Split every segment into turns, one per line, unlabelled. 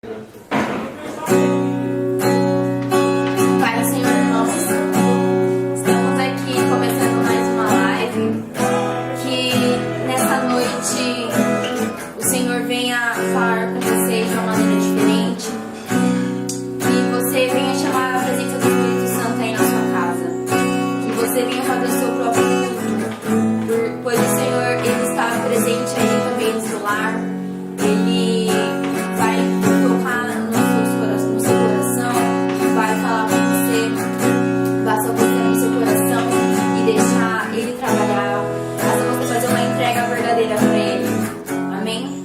Pai, Senhor nosso, estamos aqui começando mais uma live. Que nessa noite o Senhor venha falar com vocês de uma maneira diferente. Que você venha chamar a presença do Espírito Santo aí na sua casa. Que você venha fazer o seu próprio culto. Pois o Senhor, Ele está presente aí também no seu lar. Ele vai tocar no seu coração, vai falar com você, basta você no seu coração e deixar Ele trabalhar, basta você fazer uma entrega verdadeira para Ele. Amém?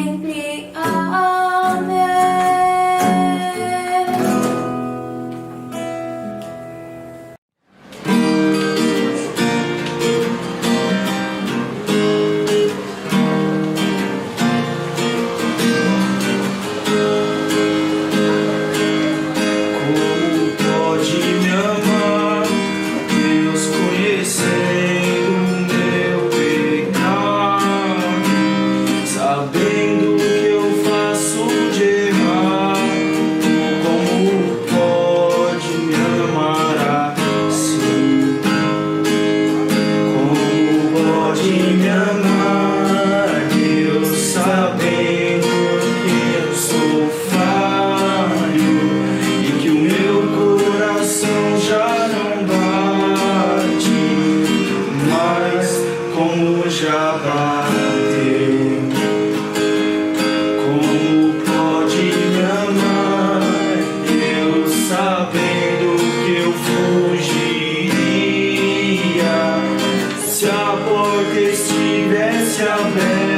sempre. Amém.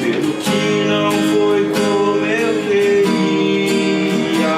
Pelo que não foi como eu queria,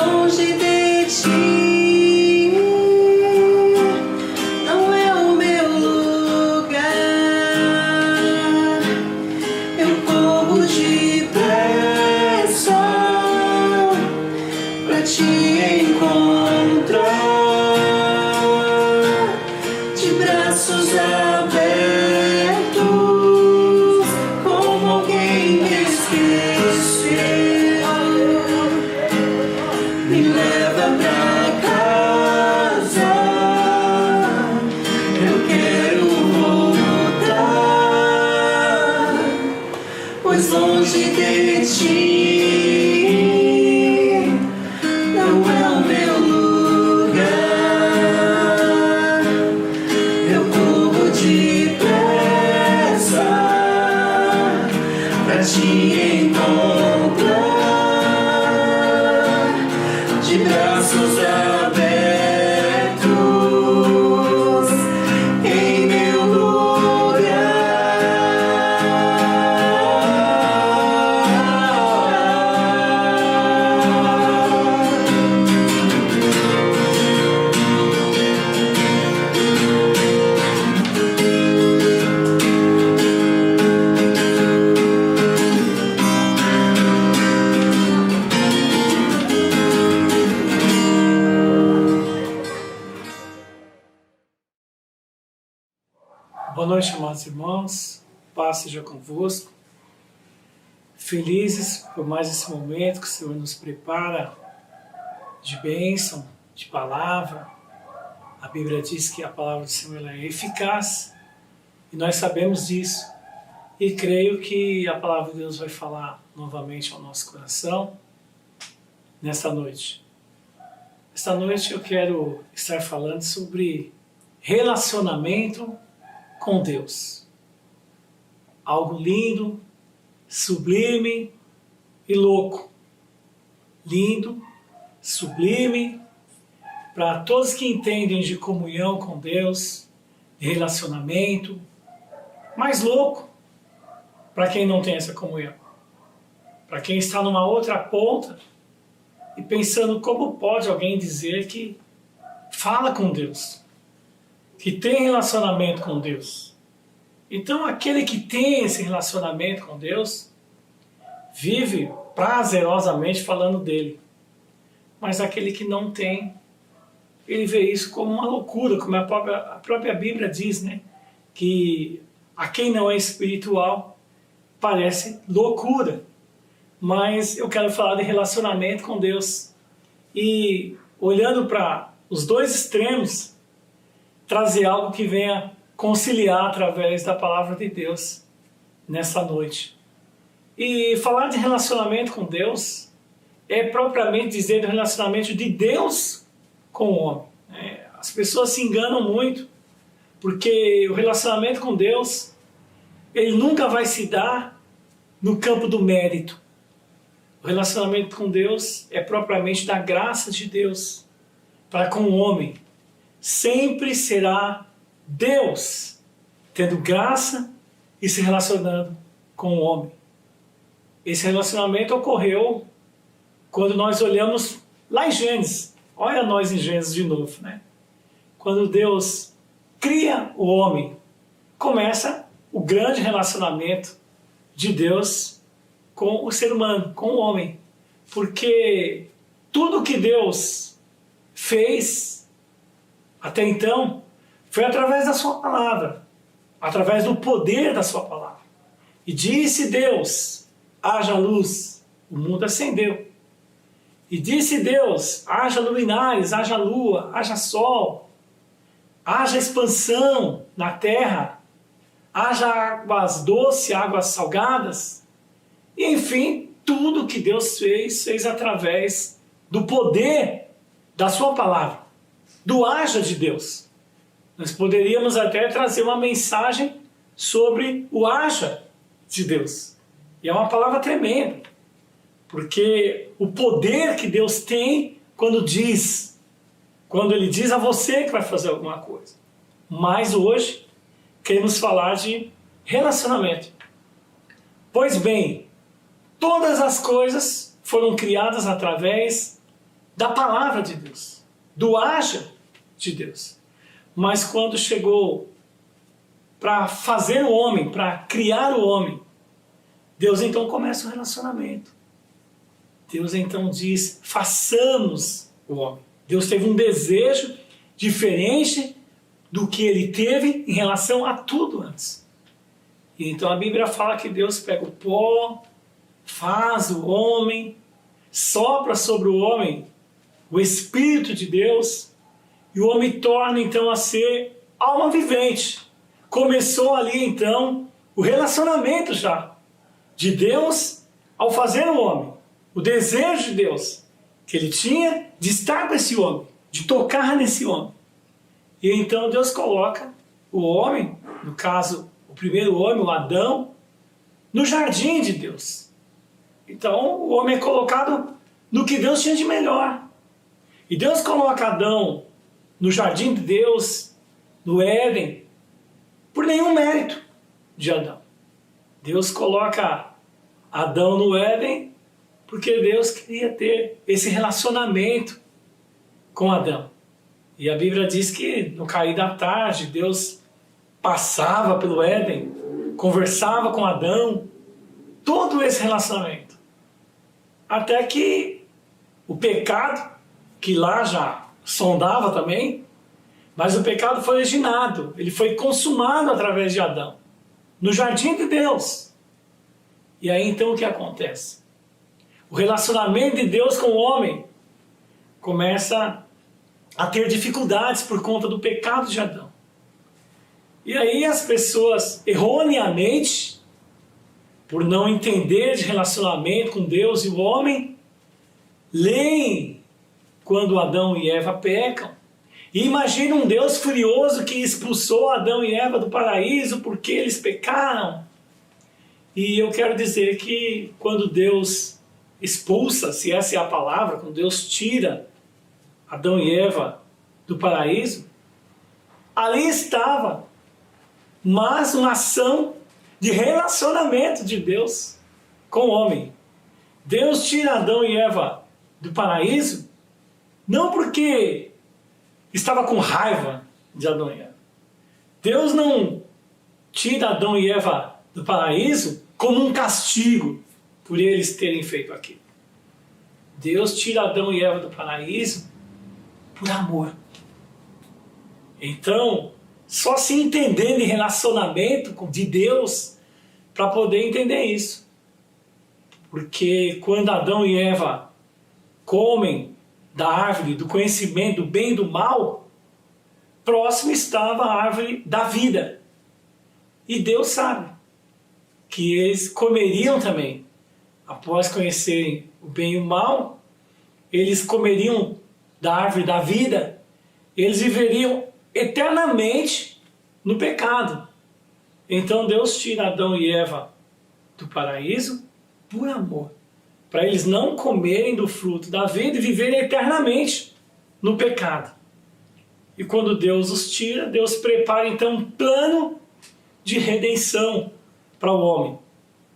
longe de ti, não é o meu lugar. Eu corro depressa pra te encontrar, de braços abertos, como alguém que esqueceu. Me leva pra casa, eu quero voltar, pois longe de ti não é o meu lugar. Eu corro depressa pra te encontrar, de braços abertos em meu
Boa noite, amados irmãos, paz seja convosco. Felizes por mais esse momento que o Senhor nos prepara de bênção, de palavra. A Bíblia diz que a palavra do Senhor ela é eficaz e nós sabemos disso. E creio que a palavra de Deus vai falar novamente ao nosso coração nesta noite. Esta noite eu quero estar falando sobre relacionamento com Deus. Algo lindo, sublime e louco. Lindo, sublime, para todos que entendem de comunhão com Deus, de relacionamento, mas louco para quem não tem essa comunhão. Para quem está numa outra ponta e pensando como pode alguém dizer que fala com Deus, que tem relacionamento com Deus. Então aquele que tem esse relacionamento com Deus vive prazerosamente falando dele. Mas aquele que não tem, ele vê isso como uma loucura, como a própria Bíblia diz, né? Que a quem não é espiritual parece loucura. Mas eu quero falar de relacionamento com Deus. E olhando para os dois extremos, trazer algo que venha conciliar através da palavra de Deus nessa noite. E falar de relacionamento com Deus é propriamente dizer do relacionamento de Deus com o homem. As pessoas se enganam muito, porque o relacionamento com Deus, ele nunca vai se dar no campo do mérito. O relacionamento com Deus é propriamente da graça de Deus para com o homem. Sempre será Deus tendo graça e se relacionando com o homem. Esse relacionamento ocorreu quando nós olhamos lá em Gênesis. Olha nós em Gênesis de novo, né? Quando Deus cria o homem, começa o grande relacionamento de Deus com o ser humano, com o homem. Porque tudo que Deus fez até então foi através da sua palavra, através do poder da sua palavra. E disse Deus, haja luz, o mundo acendeu. E disse Deus, haja luminares, haja lua, haja sol, haja expansão na terra, haja águas doces, águas salgadas. E enfim, tudo que Deus fez através do poder da sua palavra, do haja de Deus. Nós poderíamos até trazer uma mensagem sobre o haja de Deus. E é uma palavra tremenda, porque o poder que Deus tem quando ele diz a você que vai fazer alguma coisa. Mas hoje queremos falar de relacionamento. Pois bem, todas as coisas foram criadas através da palavra de Deus, do haja de Deus. Mas quando chegou para fazer o homem, para criar o homem, Deus então começa o relacionamento. Deus então diz, façamos o homem. Deus teve um desejo diferente do que ele teve em relação a tudo antes. E então a Bíblia fala que Deus pega o pó, faz o homem, sopra sobre o homem o Espírito de Deus, e o homem torna então a ser alma vivente. Começou ali então o relacionamento já de Deus ao fazer o homem. O desejo de Deus que ele tinha de estar com esse homem, de tocar nesse homem. E então Deus coloca o homem, no caso o primeiro homem, o Adão, no jardim de Deus. Então o homem é colocado no que Deus tinha de melhor. E Deus coloca Adão no jardim de Deus, no Éden, por nenhum mérito de Adão. Deus coloca Adão no Éden porque Deus queria ter esse relacionamento com Adão. E a Bíblia diz que no cair da tarde Deus passava pelo Éden, conversava com Adão, todo esse relacionamento. Até que o pecado, que lá já sondava também, mas o pecado foi originado, ele foi consumado através de Adão, no jardim de Deus. E aí então o que acontece? O relacionamento de Deus com o homem começa a ter dificuldades por conta do pecado de Adão. E aí as pessoas, erroneamente, por não entender de relacionamento com Deus e o homem, leem quando Adão e Eva pecam, e imaginam um Deus furioso que expulsou Adão e Eva do paraíso porque eles pecaram. E eu quero dizer que quando Deus expulsa, se essa é a palavra, quando Deus tira Adão e Eva do paraíso, ali estava mais uma ação de relacionamento de Deus com o homem. Deus tira Adão e Eva do paraíso não porque estava com raiva de Adão e Eva. Deus não tira Adão e Eva do paraíso como um castigo por eles terem feito aquilo. Deus tira Adão e Eva do paraíso por amor. Então, só se entendendo em relacionamento de Deus para poder entender isso. Porque quando Adão e Eva comem da árvore do conhecimento do bem e do mal, próximo estava a árvore da vida. E Deus sabe que eles comeriam também. Após conhecerem o bem e o mal, eles comeriam da árvore da vida, eles viveriam eternamente no pecado. Então Deus tira Adão e Eva do paraíso por amor, para eles não comerem do fruto da vida e viverem eternamente no pecado. E quando Deus os tira, Deus prepara então um plano de redenção para o homem,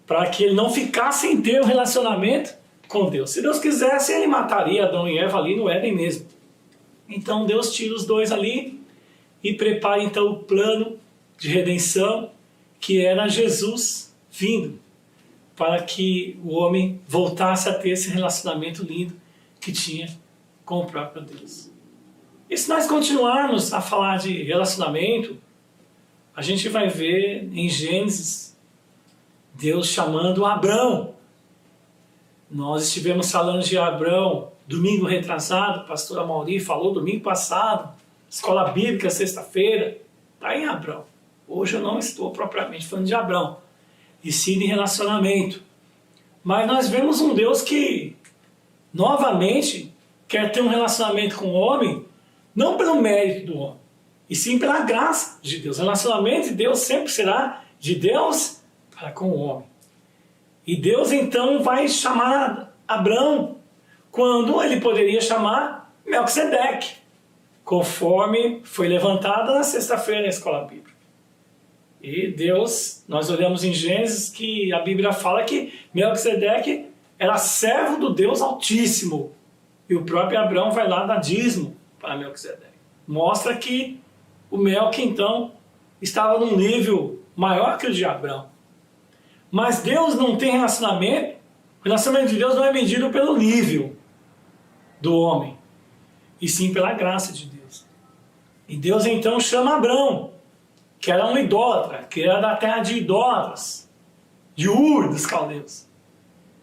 para que ele não ficasse sem ter um relacionamento com Deus. Se Deus quisesse, ele mataria Adão e Eva ali no Éden mesmo. Então Deus tira os dois ali e prepara então o plano de redenção, que era Jesus vindo, para que o homem voltasse a ter esse relacionamento lindo que tinha com o próprio Deus. E se nós continuarmos a falar de relacionamento, a gente vai ver em Gênesis Deus chamando Abrão. Nós estivemos falando de Abrão domingo retrasado, o pastor Amauri falou domingo passado, escola bíblica sexta-feira, está em Abrão. Hoje eu não estou propriamente falando de Abrão, e sim de relacionamento. Mas nós vemos um Deus que, novamente, quer ter um relacionamento com o homem, não pelo mérito do homem, e sim pela graça de Deus. O relacionamento de Deus sempre será de Deus para com o homem. E Deus então vai chamar Abrão, quando ele poderia chamar Melquisedeque, conforme foi levantada na sexta-feira na escola bíblica. E Deus, nós olhamos em Gênesis que a Bíblia fala que Melquisedeque era servo do Deus Altíssimo. E o próprio Abraão vai lá dar dízimo para Melquisedeque. Mostra que o Melqui, então, estava num nível maior que o de Abraão. Mas Deus não tem relacionamento. O relacionamento de Deus não é medido pelo nível do homem, e sim pela graça de Deus. E Deus então chama Abraão, que era um idólatra, que era da terra de idólatras, de Ur dos caldeus.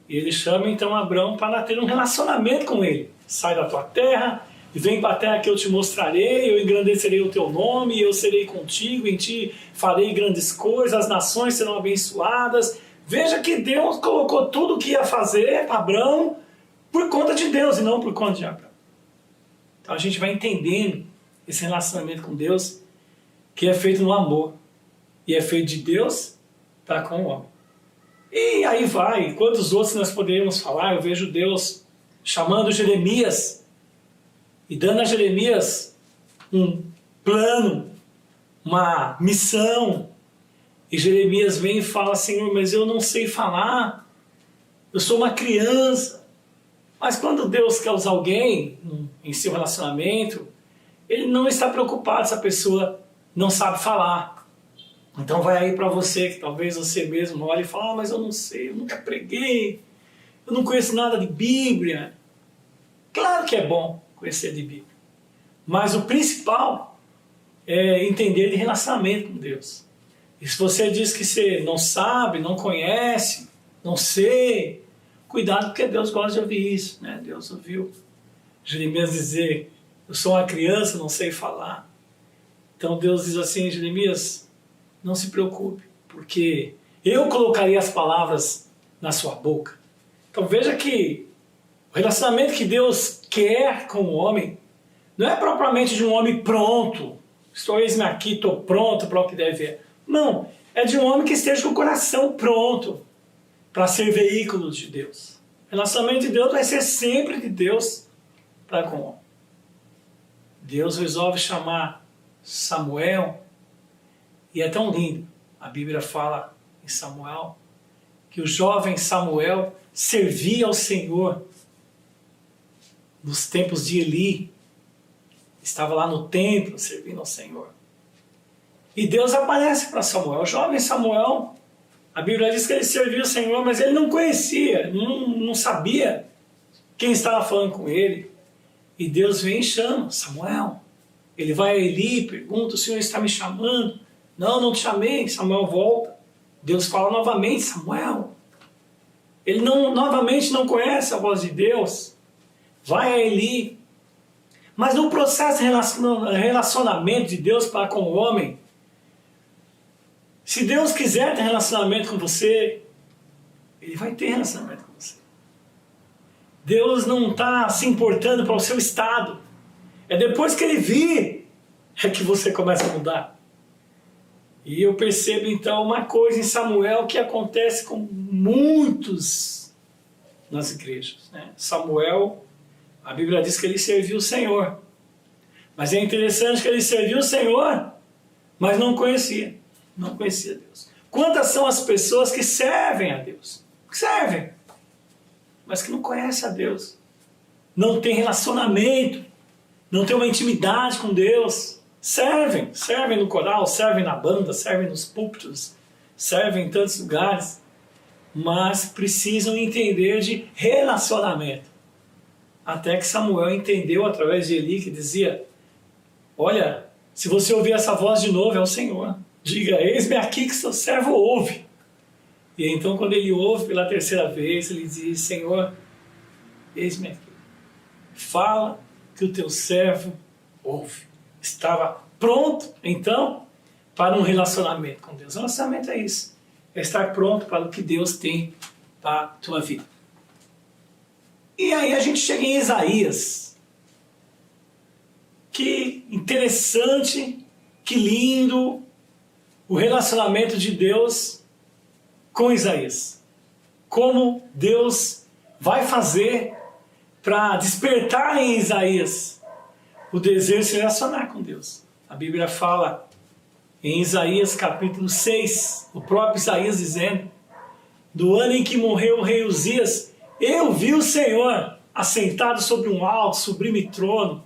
E ele chama então Abraão para ter um relacionamento com ele. Sai da tua terra e vem para a terra que eu te mostrarei, eu engrandecerei o teu nome, eu serei contigo, em ti farei grandes coisas, as nações serão abençoadas. Veja que Deus colocou tudo o que ia fazer para Abraão por conta de Deus e não por conta de Abraão. Então a gente vai entendendo esse relacionamento com Deus, que é feito no amor, e é feito de Deus para com o homem. E aí vai, quantos outros nós poderíamos falar? Eu vejo Deus chamando Jeremias, e dando a Jeremias um plano, uma missão. E Jeremias vem e fala: Senhor, mas eu não sei falar, eu sou uma criança. Mas quando Deus quer usar alguém em seu relacionamento, Ele não está preocupado se a pessoa não sabe falar. Então vai aí para você, que talvez você mesmo olhe e fale: mas eu não sei, eu nunca preguei, eu não conheço nada de Bíblia. Claro que é bom conhecer de Bíblia, mas o principal é entender de relacionamento com Deus. E se você diz que você não sabe, não conhece, não sei, cuidado, porque Deus gosta de ouvir isso, né? Deus ouviu Jeremias dizer: eu sou uma criança, não sei falar. Então Deus diz assim: Jeremias, não se preocupe, porque eu colocarei as palavras na sua boca. Então veja que o relacionamento que Deus quer com o homem não é propriamente de um homem pronto. Eis-me aqui, estou pronto para o que deve ver. Não, é de um homem que esteja com o coração pronto para ser veículo de Deus. O relacionamento de Deus vai ser sempre de Deus para com o homem. Deus resolve chamar Samuel, e é tão lindo. A Bíblia fala em Samuel que o jovem Samuel servia ao Senhor nos tempos de Eli. Estava lá no templo servindo ao Senhor. E Deus aparece para Samuel. O jovem Samuel, a Bíblia diz que ele servia o Senhor, mas ele não conhecia, não sabia quem estava falando com ele. E Deus vem e chama Samuel. Ele vai a Eli, pergunta: o Senhor está me chamando? Não, não te chamei. Samuel volta. Deus fala novamente: Samuel. Ele novamente não conhece a voz de Deus. Vai a Eli. Mas no processo de relacionamento de Deus para com o homem, se Deus quiser ter relacionamento com você, Ele vai ter relacionamento com você. Deus não está se importando para o seu estado. É depois que Ele vir é que você começa a mudar. E eu percebo então uma coisa em Samuel que acontece com muitos nas igrejas, né? Samuel, a Bíblia diz que ele serviu o Senhor. Mas é interessante que ele serviu o Senhor, mas não conhecia Deus. Quantas são as pessoas que servem a Deus? Que servem, mas que não conhecem a Deus. Não tem relacionamento, não tem uma intimidade com Deus. Servem no coral, servem na banda, servem nos púlpitos, servem em tantos lugares, mas precisam entender de relacionamento. Até que Samuel entendeu através de Eli, que dizia: olha, se você ouvir essa voz de novo, é o Senhor. Diga: eis-me aqui, que seu servo ouve. E então quando ele ouve pela terceira vez, ele diz: Senhor, eis-me aqui. Fala que o teu servo ouve. Estava pronto, então, para um relacionamento com Deus. O relacionamento é isso. É estar pronto para o que Deus tem para a tua vida. E aí a gente chega em Isaías. Que interessante, que lindo o relacionamento de Deus com Isaías. Como Deus vai fazer para despertar em Isaías o desejo de se relacionar com Deus. A Bíblia fala em Isaías capítulo 6, o próprio Isaías dizendo: do ano em que morreu o rei Uzias, eu vi o Senhor assentado sobre um alto, sublime trono.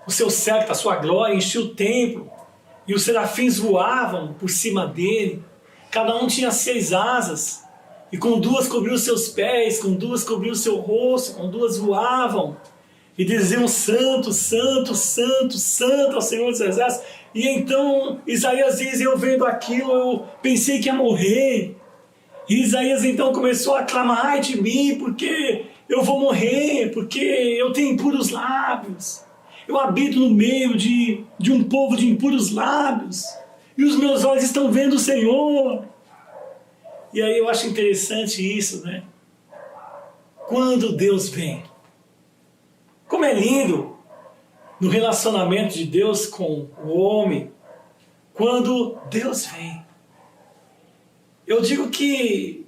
O seu séquito, a sua glória, enchia o templo. E os serafins voavam por cima dele. Cada um tinha 6 asas. E com 2 cobriu os seus pés, com 2 cobriu o seu rosto, com 2 voavam. E diziam: Santo, Santo, Santo, Santo ao Senhor dos Exércitos. E então Isaías diz: eu vendo aquilo, eu pensei que ia morrer. E Isaías então começou a clamar: ai de mim, porque eu vou morrer, porque eu tenho impuros lábios. Eu habito no meio de um povo de impuros lábios. E os meus olhos estão vendo o Senhor. E aí eu acho interessante isso, né? Quando Deus vem. Como é lindo no relacionamento de Deus com o homem, quando Deus vem. Eu digo que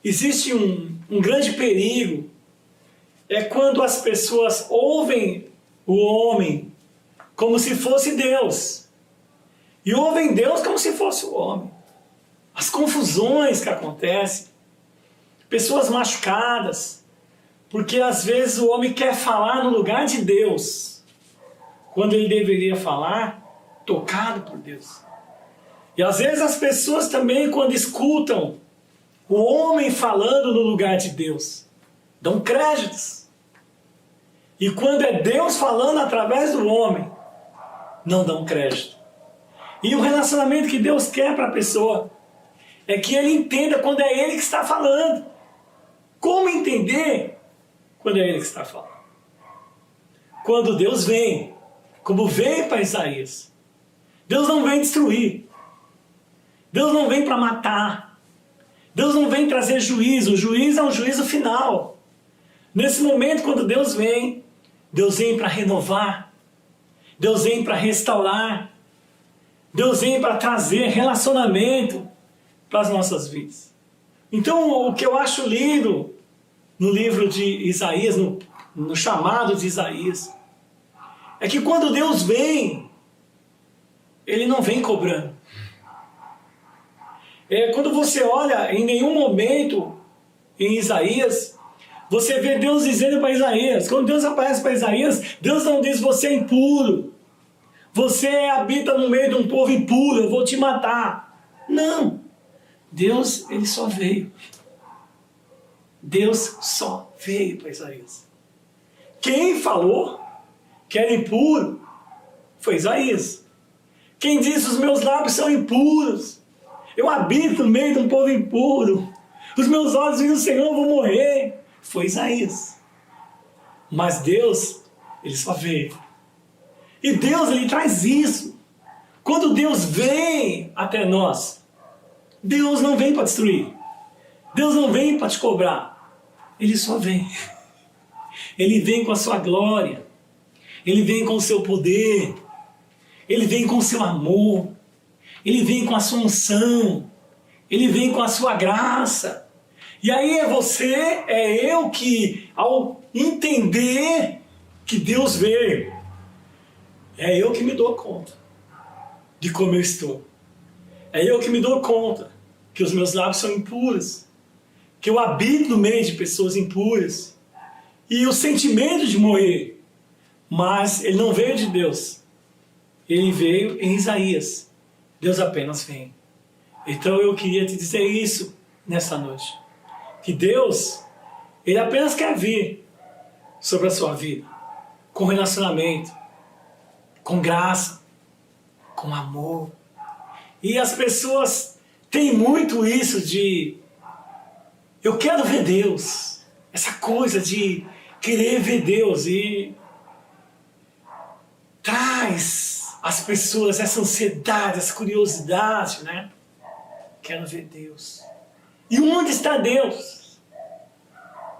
existe um grande perigo, é quando as pessoas ouvem o homem como se fosse Deus, e ouvem Deus como se fosse o homem. As confusões que acontecem, pessoas machucadas, porque às vezes o homem quer falar no lugar de Deus, quando ele deveria falar tocado por Deus. E às vezes as pessoas também, quando escutam o homem falando no lugar de Deus, dão créditos. E quando é Deus falando através do homem, não dão crédito. E o relacionamento que Deus quer para a pessoa é que ele entenda quando é ele que está falando. Como entender quando é ele que está falando? Quando Deus vem, como veio para Isaías. Deus não vem destruir. Deus não vem para matar. Deus não vem trazer juízo. O juízo é um juízo final. Nesse momento, quando Deus vem para renovar. Deus vem para restaurar. Deus vem para trazer relacionamento para as nossas vidas. Então, o que eu acho lindo no livro de Isaías, no chamado de Isaías, é que quando Deus vem, Ele não vem cobrando. Quando você olha, em nenhum momento em Isaías, você vê Deus dizendo para Isaías. Quando Deus aparece para Isaías, Deus não diz: você é impuro, você habita no meio de um povo impuro, eu vou te matar. Não. Deus, ele só veio. Deus só veio para Isaías. Quem falou que era impuro foi Isaías. Quem disse: os meus lábios são impuros, eu habito no meio de um povo impuro, os meus olhos veem o Senhor, eu vou morrer, foi Isaías. Mas Deus, ele só veio. E Deus, ele traz isso. Quando Deus vem até nós, Deus não vem para destruir. Deus não vem para te cobrar. Ele só vem. Ele vem com a sua glória. Ele vem com o seu poder. Ele vem com o seu amor. Ele vem com a sua unção. Ele vem com a sua graça. E aí é você, é eu que, ao entender que Deus veio, é eu que me dou conta de como eu estou. É eu que me dou conta que os meus lábios são impuros, que eu habito no meio de pessoas impuras, e o sentimento de morrer. Mas ele não veio de Deus, ele veio em Isaías. Deus apenas vem. Então eu queria te dizer isso nessa noite, que Deus, ele apenas quer vir sobre a sua vida, com relacionamento, com graça, com amor. E as pessoas têm muito isso de: eu quero ver Deus. Essa coisa de querer ver Deus. E traz às pessoas essa ansiedade, essa curiosidade, né? Quero ver Deus. E onde está Deus?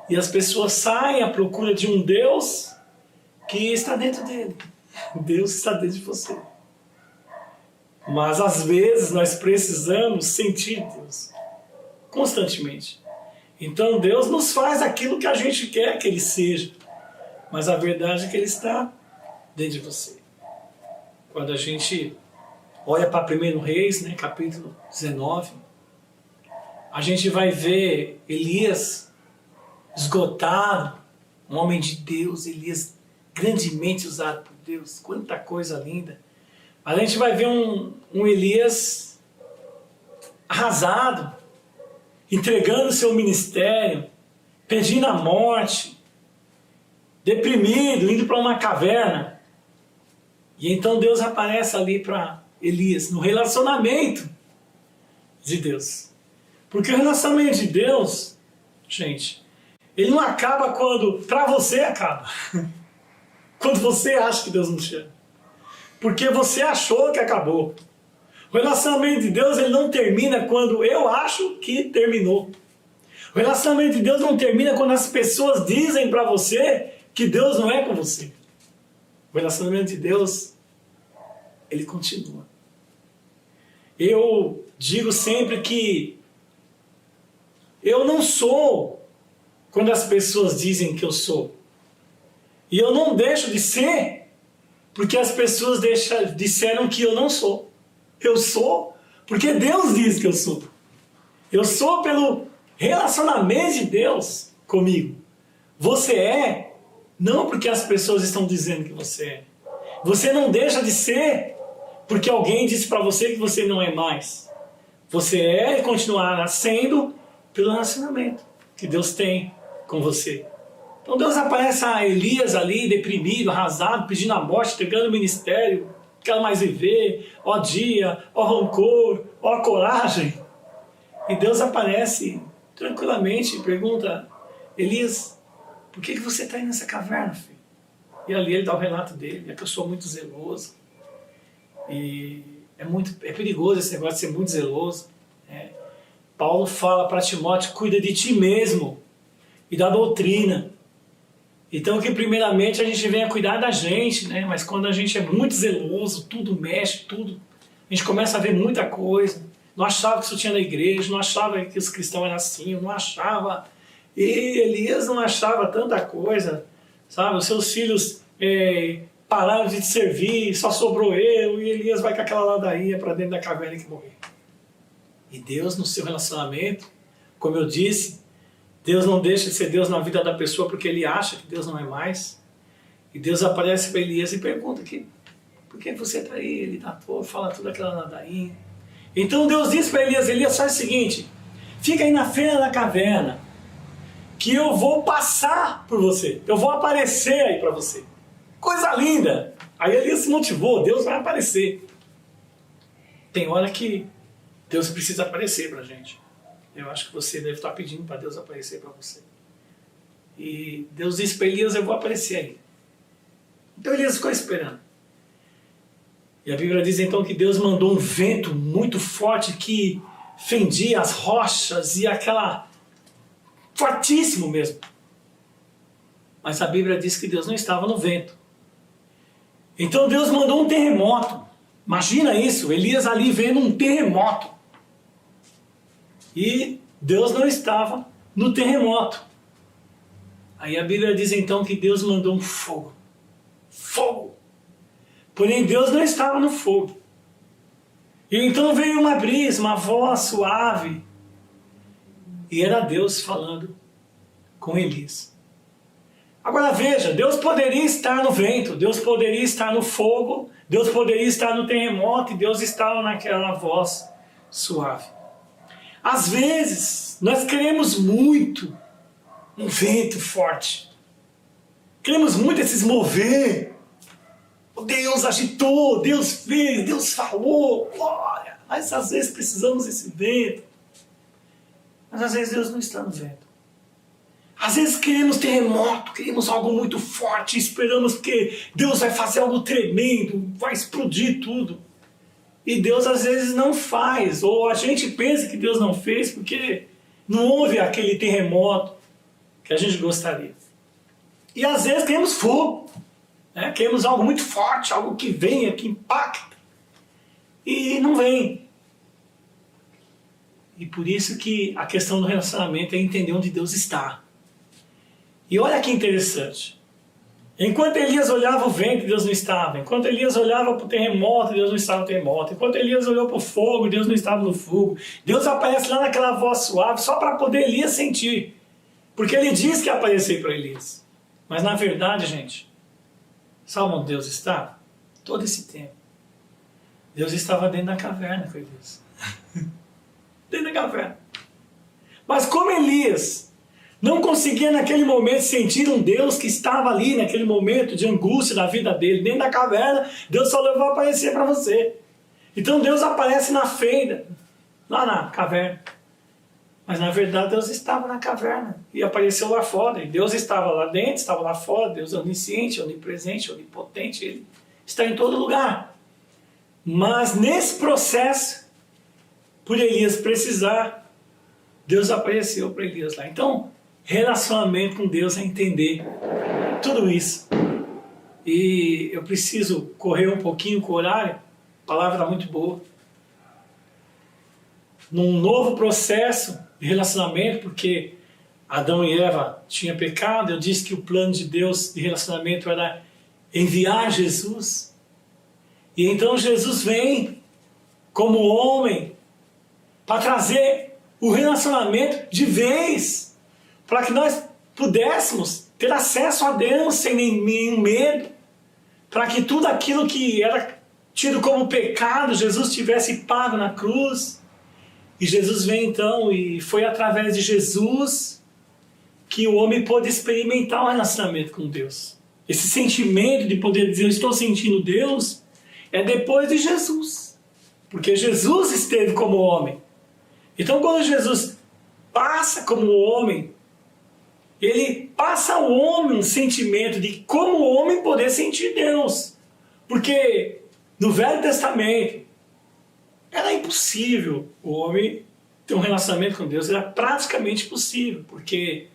E as pessoas saem à procura de um Deus que está dentro dele. Deus está dentro de você. Mas às vezes nós precisamos sentir Deus constantemente. Então Deus nos faz aquilo que a gente quer que Ele seja. Mas a verdade é que Ele está dentro de você. Quando a gente olha para 1 Reis, né, capítulo 19, a gente vai ver Elias esgotado, Um homem de Deus, Elias, grandemente usado por Deus. Quanta coisa linda. Mas a gente vai ver um Elias arrasado, entregando seu ministério, pedindo a morte, deprimido, indo para uma caverna. E então Deus aparece ali para Elias, no relacionamento de Deus. Porque o relacionamento de Deus, gente, ele não acaba quando para você acaba. Quando você acha que Deus não te ama. Porque você achou que acabou. O relacionamento de Deus ele não termina quando eu acho que terminou. O relacionamento de Deus não termina quando as pessoas dizem para você que Deus não é com você. O relacionamento de Deus, ele continua. Eu digo sempre que eu não sou quando as pessoas dizem que eu sou. E eu não deixo de ser porque as pessoas disseram que eu não sou. Eu sou porque Deus diz que eu sou. Eu sou pelo relacionamento de Deus comigo. Você é, não porque as pessoas estão dizendo que você é. Você não deixa de ser porque alguém disse para você que você não é mais. Você é e continuará sendo pelo relacionamento que Deus tem com você. Então Deus aparece a Elias ali, deprimido, arrasado, pedindo a morte, entregando o ministério, não quero mais viver, ó dia, ó rancor, ó coragem. E Deus aparece tranquilamente e pergunta, Elias, por que você está aí nessa caverna, filho? E ali ele dá o relato dele, é que eu sou muito zeloso. E é perigoso esse negócio de ser muito zeloso. Paulo fala para Timóteo, cuida de ti mesmo e da doutrina. Então que primeiramente a gente venha cuidar da gente, né? Mas quando a gente é muito zeloso, tudo mexe, tudo, a gente começa a ver muita coisa. Não achava que isso tinha na igreja, não achava que os cristãos eram assim, não achava. E Elias não achava tanta coisa, sabe? Os seus filhos pararam de te servir, só sobrou eu, e Elias vai com aquela ladainha para dentro da caverna que morreu. E Deus no seu relacionamento, como eu disse, Deus não deixa de ser Deus na vida da pessoa porque ele acha que Deus não é mais. E Deus aparece para Elias e pergunta por que você está aí? Ele tá todo, fala toda aquela ladainha. Então Deus diz para Elias, Elias faz o seguinte, fica aí na feira da caverna, que eu vou passar por você, eu vou aparecer aí para você. Coisa linda! Aí Elias se motivou, Deus vai aparecer. Tem hora que Deus precisa aparecer para a gente. Eu acho que você deve estar pedindo para Deus aparecer para você. E Deus disse para Elias, eu vou aparecer aí. Então Elias ficou esperando. E a Bíblia diz então que Deus mandou um vento muito forte que fendia as rochas e aquela... fortíssimo mesmo. Mas a Bíblia diz que Deus não estava no vento. Então Deus mandou um terremoto. Imagina isso, Elias ali vendo um terremoto. E Deus não estava no terremoto. Aí a Bíblia diz então que Deus mandou um fogo. Fogo! Porém Deus não estava no fogo. E então veio uma brisa, uma voz suave. E era Deus falando com Elias. Agora veja, Deus poderia estar no vento, Deus poderia estar no fogo, Deus poderia estar no terremoto e Deus estava naquela voz suave. Às vezes, nós queremos muito um vento forte. Queremos muito esses mover. Deus agitou, Deus fez, Deus falou, glória. Mas às vezes precisamos desse vento. Mas às vezes Deus não está no vento. Às vezes queremos terremoto, queremos algo muito forte, esperamos que Deus vai fazer algo tremendo, vai explodir tudo. E Deus às vezes não faz, ou a gente pensa que Deus não fez porque não houve aquele terremoto que a gente gostaria. E às vezes queremos fogo, né? Queremos algo muito forte, algo que venha, que impacta. E não vem. E por isso que a questão do relacionamento é entender onde Deus está. E olha que interessante. Enquanto Elias olhava o vento, Deus não estava. Enquanto Elias olhava para o terremoto, Deus não estava no terremoto. Enquanto Elias olhou para o fogo, Deus não estava no fogo. Deus aparece lá naquela voz suave só para poder Elias sentir. Porque ele diz que ia aparecer para Elias. Mas na verdade, gente, sabe onde Deus estava? Todo esse tempo. Deus estava dentro da caverna com Elias. Dentro da caverna. Mas como Elias não conseguia naquele momento sentir um Deus que estava ali naquele momento de angústia da vida dele, dentro da caverna, Deus só levou a aparecer para você. Então Deus aparece na fenda, lá na caverna. Mas na verdade Deus estava na caverna e apareceu lá fora. E Deus estava lá dentro, estava lá fora. Deus é onisciente, onipresente, onipotente. Ele está em todo lugar. Mas nesse processo, por Elias precisar, Deus apareceu para Elias lá. Então, relacionamento com Deus é entender tudo isso. E eu preciso correr um pouquinho com o horário. A palavra está muito boa. Num novo processo de relacionamento, porque Adão e Eva tinham pecado, eu disse que o plano de Deus de relacionamento era enviar Jesus. E então Jesus vem como homem para trazer o relacionamento de vez, para que nós pudéssemos ter acesso a Deus sem nenhum medo, para que tudo aquilo que era tido como pecado, Jesus tivesse pago na cruz. E Jesus vem então, e foi através de Jesus que o homem pôde experimentar um relacionamento com Deus. Esse sentimento de poder dizer, eu estou sentindo Deus, é depois de Jesus. Porque Jesus esteve como homem. Então quando Jesus passa como homem, ele passa ao homem um sentimento de como o homem poder sentir Deus. Porque no Velho Testamento, era impossível o homem ter um relacionamento com Deus. Era praticamente impossível, porque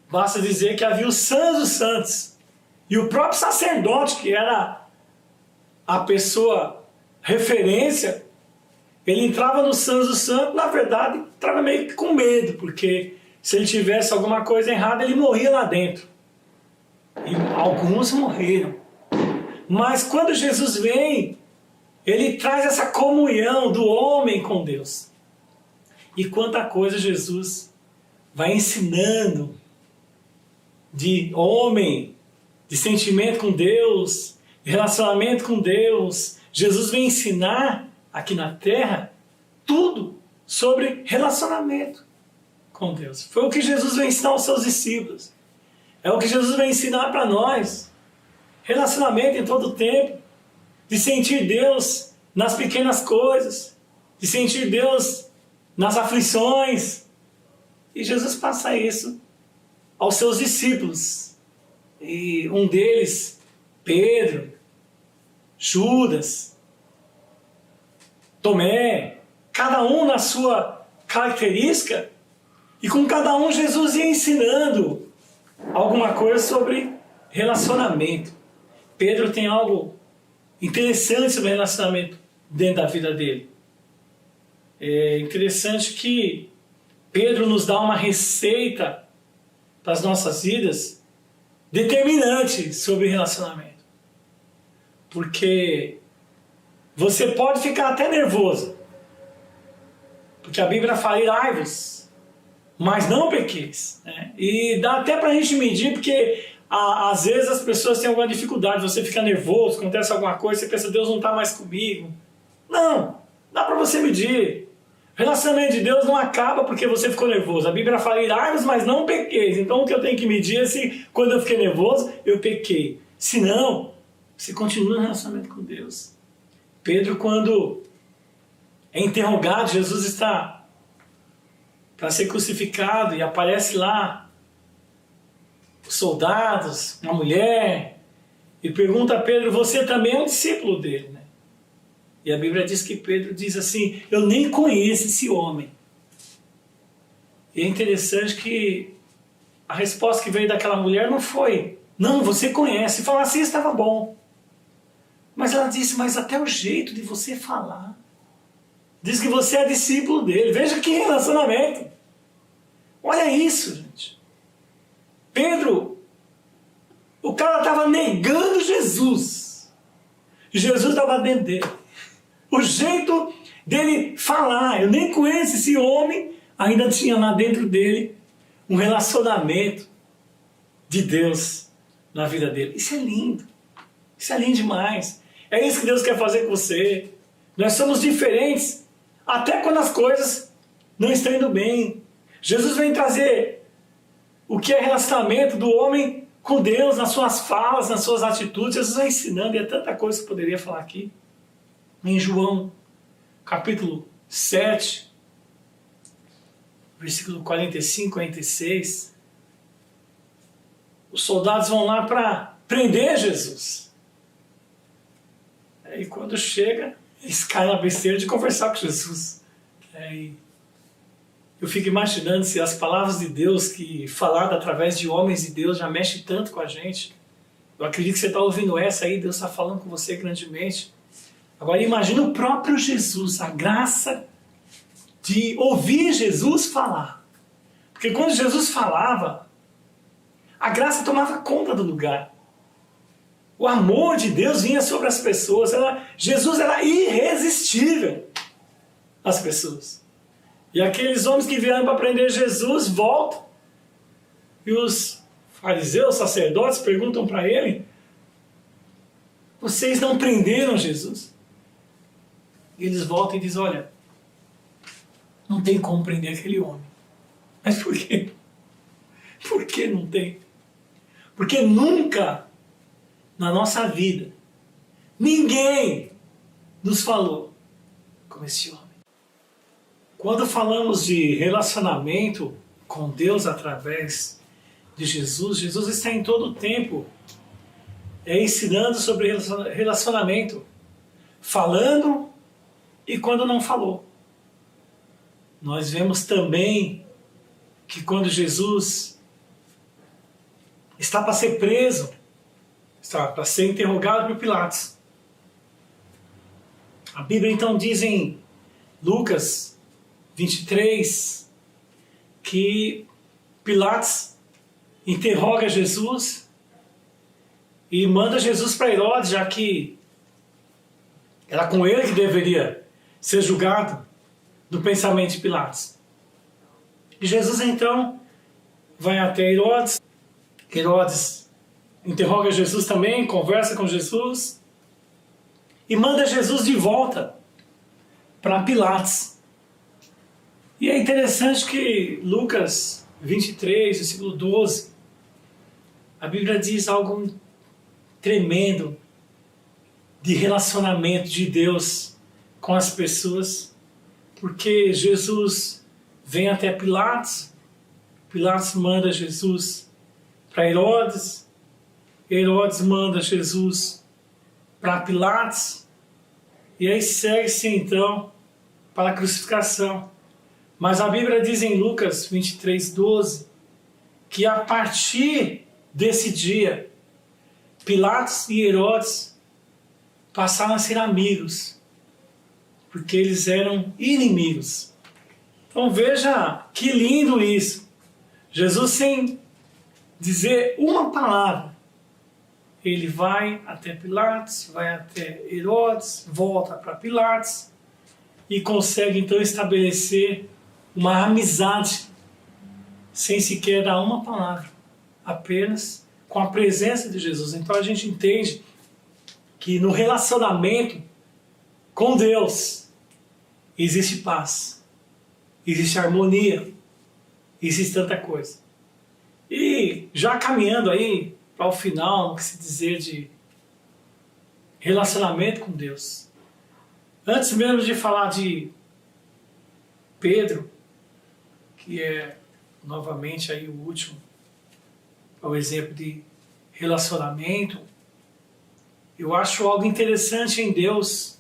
basta dizer que havia os santos dos santos. E o próprio sacerdote, que era a pessoa referência, ele entrava no santos dos santos, na verdade, entrava meio que com medo, porque se ele tivesse alguma coisa errada, ele morria lá dentro. E alguns morreram. Mas quando Jesus vem, ele traz essa comunhão do homem com Deus. E quanta coisa Jesus vai ensinando de homem, de sentimento com Deus, de relacionamento com Deus. Jesus vem ensinar aqui na terra tudo sobre relacionamento com Deus. Foi o que Jesus veio ensinar aos seus discípulos. É o que Jesus veio ensinar para nós. Relacionamento em todo o tempo. De sentir Deus nas pequenas coisas, de sentir Deus nas aflições. E Jesus passa isso aos seus discípulos. E um deles, Pedro, Judas, Tomé, cada um na sua característica, e com cada um Jesus ia ensinando alguma coisa sobre relacionamento. Pedro tem algo interessante sobre relacionamento dentro da vida dele. É interessante que Pedro nos dá uma receita para as nossas vidas determinante sobre relacionamento. Porque você pode ficar até nervoso. Porque a Bíblia fala, irai-vos, mas não pequeis. Né? E dá até para a gente medir, porque às vezes as pessoas têm alguma dificuldade, você fica nervoso, acontece alguma coisa, você pensa, Deus não está mais comigo. Não, dá para você medir. O relacionamento de Deus não acaba porque você ficou nervoso. A Bíblia fala, irai-vos, mas não pequeis. Então o que eu tenho que medir é se quando eu fiquei nervoso, eu pequei. Se não, você continua no relacionamento com Deus. Pedro, quando é interrogado, Jesus está para ser crucificado e aparece lá os soldados, uma mulher, e pergunta a Pedro, você também é um discípulo dele, né? E a Bíblia diz que Pedro diz assim, eu nem conheço esse homem. E é interessante que a resposta que veio daquela mulher não foi, não, você conhece, se falar assim estava bom. Mas ela disse, mas até o jeito de você falar, diz que você é discípulo dele. Veja que relacionamento. Olha isso, gente. Pedro, o cara estava negando Jesus. Jesus estava dentro dele. O jeito dele falar, eu nem conheço esse homem, ainda tinha lá dentro dele um relacionamento de Deus na vida dele. Isso é lindo. Isso é lindo demais. É isso que Deus quer fazer com você. Nós somos diferentes, até quando as coisas não estão indo bem. Jesus vem trazer o que é relacionamento do homem com Deus, nas suas falas, nas suas atitudes. Jesus vai ensinando, e é tanta coisa que eu poderia falar aqui. Em João, capítulo 7, versículo 45, 46, os soldados vão lá para prender Jesus. E quando chega, eles caem na besteira de conversar com Jesus. Eu fico imaginando se as palavras de Deus que faladas através de homens de Deus já mexem tanto com a gente. Eu acredito que você está ouvindo essa aí, Deus está falando com você grandemente. Agora imagina o próprio Jesus, a graça de ouvir Jesus falar. Porque quando Jesus falava, a graça tomava conta do lugar. O amor de Deus vinha sobre as pessoas. Jesus era irresistível às pessoas. E aqueles homens que vieram para prender Jesus voltam. E os fariseus, sacerdotes, perguntam para ele: vocês não prenderam Jesus? E eles voltam e dizem: olha, não tem como prender aquele homem. Mas por quê? Por que não tem? Porque nunca na nossa vida ninguém nos falou como esse homem. Quando falamos de relacionamento com Deus através de Jesus, Jesus está em todo o tempo ensinando sobre relacionamento, falando e quando não falou. Nós vemos também que quando Jesus está para ser preso, está para ser interrogado por Pilatos, a Bíblia então diz em Lucas 23 que Pilatos interroga Jesus e manda Jesus para Herodes, já que era com ele que deveria ser julgado do pensamento de Pilatos. E Jesus então vai até Herodes. Herodes interroga Jesus também, conversa com Jesus e manda Jesus de volta para Pilatos. E é interessante que Lucas 23, versículo 12, a Bíblia diz algo tremendo de relacionamento de Deus com as pessoas, porque Jesus vem até Pilatos, Pilatos manda Jesus para Herodes, Herodes manda Jesus para Pilatos, e aí segue-se então para a crucificação. Mas a Bíblia diz em Lucas 23, 12, que a partir desse dia, Pilatos e Herodes passaram a ser amigos, porque eles eram inimigos. Então veja que lindo isso. Jesus, sem dizer uma palavra, ele vai até Pilatos, vai até Herodes, volta para Pilatos e consegue então estabelecer uma amizade sem sequer dar uma palavra, apenas com a presença de Jesus. Então a gente entende que no relacionamento com Deus existe paz, existe harmonia, existe tanta coisa. E já caminhando aí para o final, o que se dizer de relacionamento com Deus. Antes mesmo de falar de Pedro, que é novamente aí o último, é o exemplo de relacionamento, eu acho algo interessante em Deus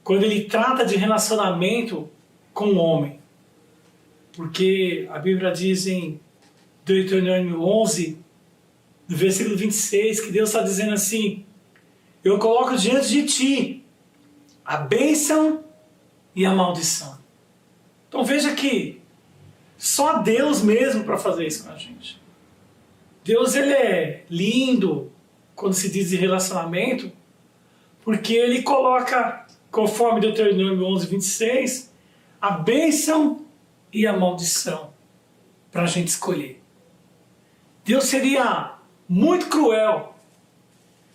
quando ele trata de relacionamento com o homem. Porque a Bíblia diz em Deuteronômio 11, no versículo 26, que Deus está dizendo assim: eu coloco diante de ti a bênção e a maldição. Então veja que só Deus mesmo para fazer isso com a gente. Deus, ele é lindo quando se diz de relacionamento, porque ele coloca, conforme Deuteronômio 11, 26, a bênção e a maldição para a gente escolher. Deus seria muito cruel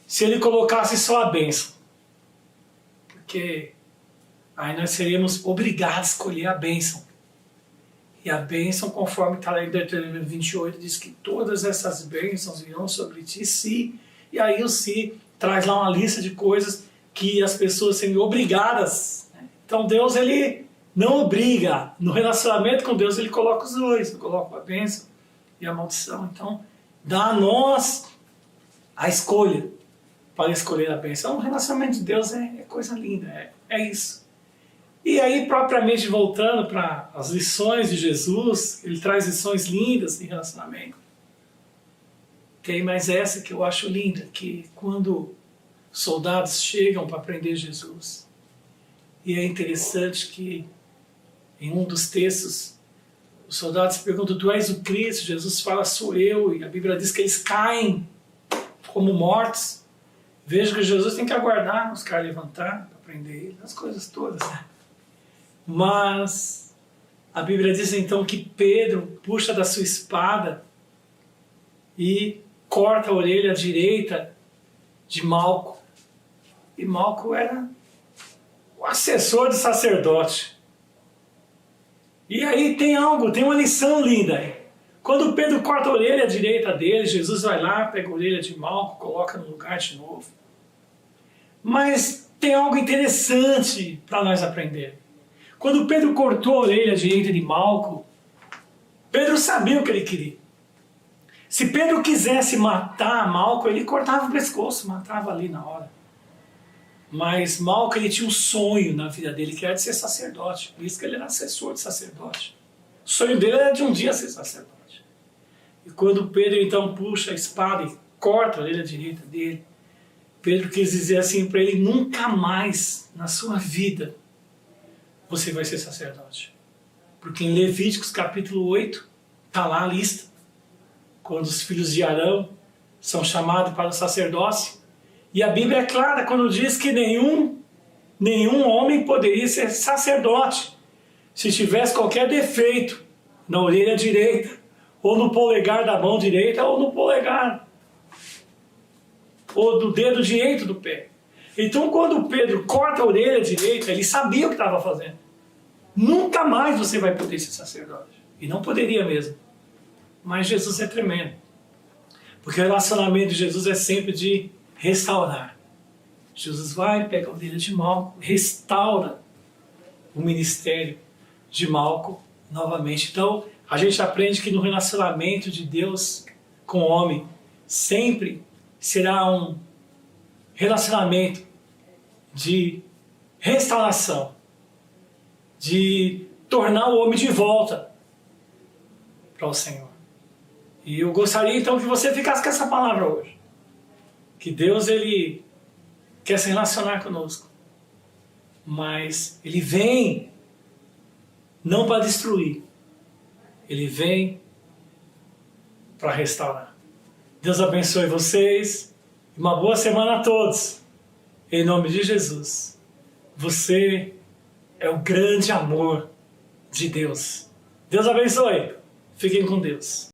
se ele colocasse só a bênção. Porque aí nós seríamos obrigados a escolher a bênção. E a bênção, conforme está lá em Deuteronômio 28, diz que todas essas bênçãos virão sobre ti, se. E aí o se traz lá uma lista de coisas que as pessoas serem obrigadas. Então Deus, ele não obriga. No relacionamento com Deus, ele coloca os dois. Ele coloca a bênção e a maldição. Então, dá a nós a escolha para escolher a bênção. O relacionamento de Deus é coisa linda, é isso. E aí, propriamente voltando para as lições de Jesus, ele traz lições lindas de relacionamento. Tem mais essa que eu acho linda, que quando soldados chegam para prender Jesus, e é interessante que em um dos textos, os soldados perguntam, tu és o Cristo? Jesus fala, sou eu, e a Bíblia diz que eles caem como mortos. Veja que Jesus tem que aguardar os caras levantar para prender ele, as coisas todas, né? Mas a Bíblia diz então que Pedro puxa da sua espada e corta a orelha direita de Malco. E Malco era o assessor do sacerdote. E aí tem uma lição linda aí. Quando Pedro corta a orelha direita dele, Jesus vai lá, pega a orelha de Malco, coloca no lugar de novo. Mas tem algo interessante para nós aprender. Quando Pedro cortou a orelha direita de Malco, Pedro sabia o que ele queria. Se Pedro quisesse matar Malco, ele cortava o pescoço, matava ali na hora. Mas Malco, ele tinha um sonho na vida dele, que era de ser sacerdote. Por isso que ele era assessor de sacerdote. O sonho dele era de um dia ser sacerdote. E quando Pedro então puxa a espada e corta a orelha direita dele, Pedro quis dizer assim para ele, nunca mais na sua vida você vai ser sacerdote. Porque em Levíticos capítulo 8, está lá a lista. Quando os filhos de Arão são chamados para o sacerdócio. E a Bíblia é clara quando diz que nenhum homem poderia ser sacerdote se tivesse qualquer defeito na orelha direita, ou no polegar da mão direita, ou no polegar, ou do dedo direito do pé. Então quando Pedro corta a orelha direita, ele sabia o que estava fazendo. Nunca mais você vai poder ser sacerdote. E não poderia mesmo. Mas Jesus é tremendo. Porque o relacionamento de Jesus é sempre de restaurar. Jesus vai, pega a orelha de Malco, restaura o ministério de Malco novamente. Então, a gente aprende que no relacionamento de Deus com o homem, sempre será um relacionamento de restauração, de tornar o homem de volta para o Senhor. E eu gostaria então que você ficasse com essa palavra hoje. Que Deus, ele quer se relacionar conosco. Mas ele vem não para destruir. Ele vem para restaurar. Deus abençoe vocês. Uma boa semana a todos. Em nome de Jesus. Você é o grande amor de Deus. Deus abençoe. Fiquem com Deus.